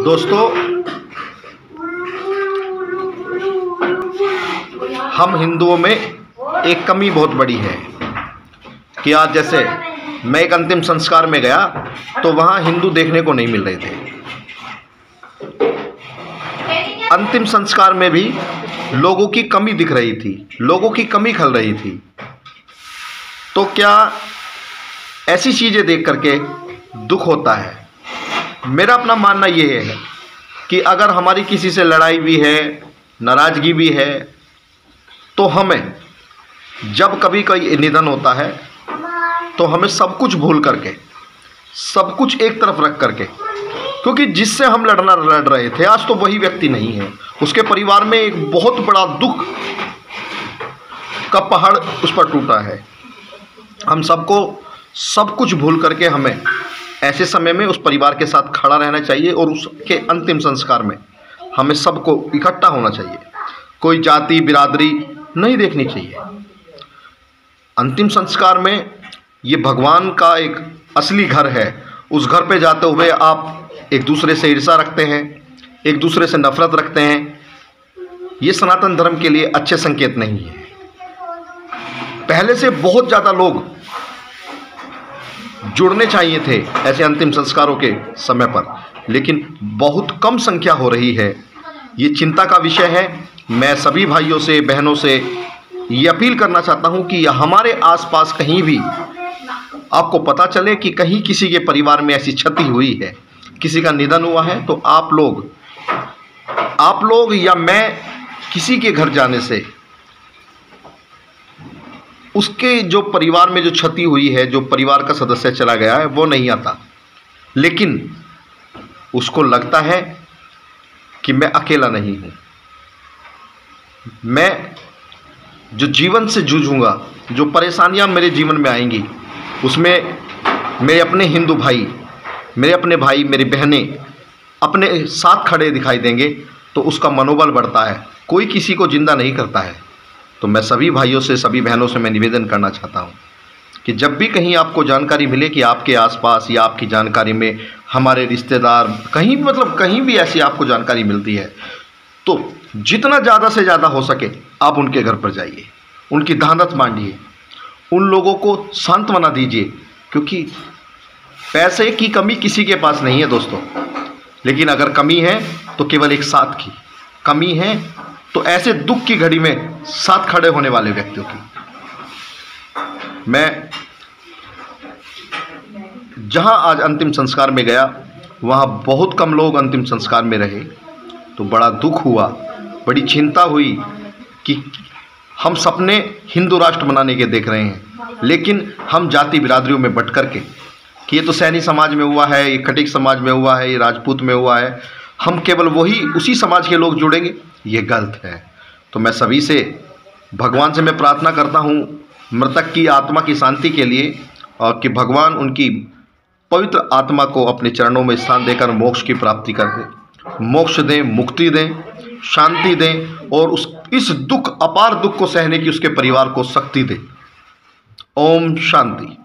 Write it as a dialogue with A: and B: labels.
A: दोस्तों, हम हिंदुओं में एक कमी बहुत बड़ी है कि आज जैसे मैं एक अंतिम संस्कार में गया तो वहाँ हिंदू देखने को नहीं मिल रहे थे। अंतिम संस्कार में भी लोगों की कमी दिख रही थी, लोगों की कमी खल रही थी। तो क्या ऐसी चीज़ें देख करके दुख होता है। मेरा अपना मानना ये है कि अगर हमारी किसी से लड़ाई भी है, नाराज़गी भी है, तो हमें जब कभी कोई निधन होता है तो हमें सब कुछ भूल करके, सब कुछ एक तरफ रख करके, क्योंकि जिससे हम लड़ रहे थे आज तो वही व्यक्ति नहीं है, उसके परिवार में एक बहुत बड़ा दुख का पहाड़ उस पर टूटा है। हम सबको सब कुछ भूल करके हमें ऐसे समय में उस परिवार के साथ खड़ा रहना चाहिए और उसके अंतिम संस्कार में हमें सबको इकट्ठा होना चाहिए। कोई जाति बिरादरी नहीं देखनी चाहिए। अंतिम संस्कार में ये भगवान का एक असली घर है। उस घर पे जाते हुए आप एक दूसरे से ईर्ष्या रखते हैं, एक दूसरे से नफरत रखते हैं। ये सनातन धर्म के लिए अच्छे संकेत नहीं है। पहले से बहुत ज़्यादा लोग जुड़ने चाहिए थे ऐसे अंतिम संस्कारों के समय पर, लेकिन बहुत कम संख्या हो रही है। ये चिंता का विषय है। मैं सभी भाइयों से, बहनों से ये अपील करना चाहता हूँ कि हमारे आसपास कहीं भी आपको पता चले कि कहीं किसी के परिवार में ऐसी क्षति हुई है, किसी का निधन हुआ है, तो आप लोग या मैं किसी के घर जाने से उसके जो परिवार में जो क्षति हुई है, जो परिवार का सदस्य चला गया है, वो नहीं आता, लेकिन उसको लगता है कि मैं अकेला नहीं हूँ। मैं जो जीवन से जूझूंगा, जो परेशानियाँ मेरे जीवन में आएंगी, उसमें मेरे अपने हिंदू भाई, मेरी बहनें अपने साथ खड़े दिखाई देंगे, तो उसका मनोबल बढ़ता है। कोई किसी को जिंदा नहीं करता है। तो मैं सभी भाइयों से, सभी बहनों से मैं निवेदन करना चाहता हूँ कि जब भी कहीं आपको जानकारी मिले कि आपके आसपास या आपकी जानकारी में हमारे रिश्तेदार कहीं भी, मतलब कहीं भी ऐसी आपको जानकारी मिलती है, तो जितना ज़्यादा से ज़्यादा हो सके आप उनके घर पर जाइए, उनकी ढांढस बांधिए, उन लोगों को सांत्वना दीजिए, क्योंकि पैसे की कमी किसी के पास नहीं है दोस्तों, लेकिन अगर कमी है तो केवल एक साथ की कमी है, तो ऐसे दुख की घड़ी में साथ खड़े होने वाले व्यक्तियों की। मैं जहां आज अंतिम संस्कार में गया वहां बहुत कम लोग अंतिम संस्कार में रहे, तो बड़ा दुख हुआ, बड़ी चिंता हुई कि हम सपने हिंदू राष्ट्र बनाने के देख रहे हैं, लेकिन हम जाति बिरादरियों में बट करके कि ये तो सैनी समाज में हुआ है, ये खटीक समाज में हुआ है, ये राजपूत में हुआ है, हम केवल उसी समाज के लोग जुड़ेंगे, ये गलत है। तो मैं सभी से, भगवान से मैं प्रार्थना करता हूँ मृतक की आत्मा की शांति के लिए, और कि भगवान उनकी पवित्र आत्मा को अपने चरणों में स्थान देकर मोक्ष की प्राप्ति कर दें, मोक्ष दें, मुक्ति दें, शांति दें, और इस अपार दुख को सहने की उसके परिवार को शक्ति दें। ओम शांति।